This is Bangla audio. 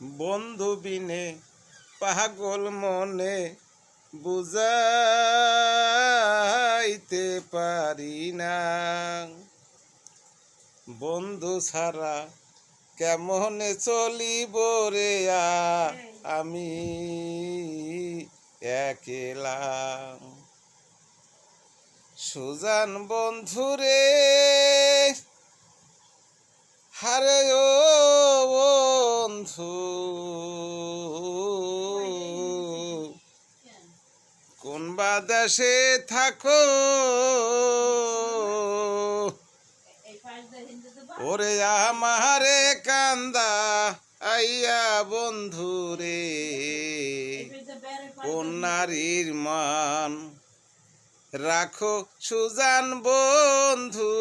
বন্ধু বিনে পাগল মনে বুঝাইতে পারি না। বন্ধু ছাড়া কেমনে চলিব রে আমি একলা। সুজান বন্ধুরে হারে ও বন্ধু, কোন বা দেশে থাকো ওরে আমারে কান্দা আইয়া বন্ধুরে। কোন নারীর মান রাখো সুজান বন্ধুরে।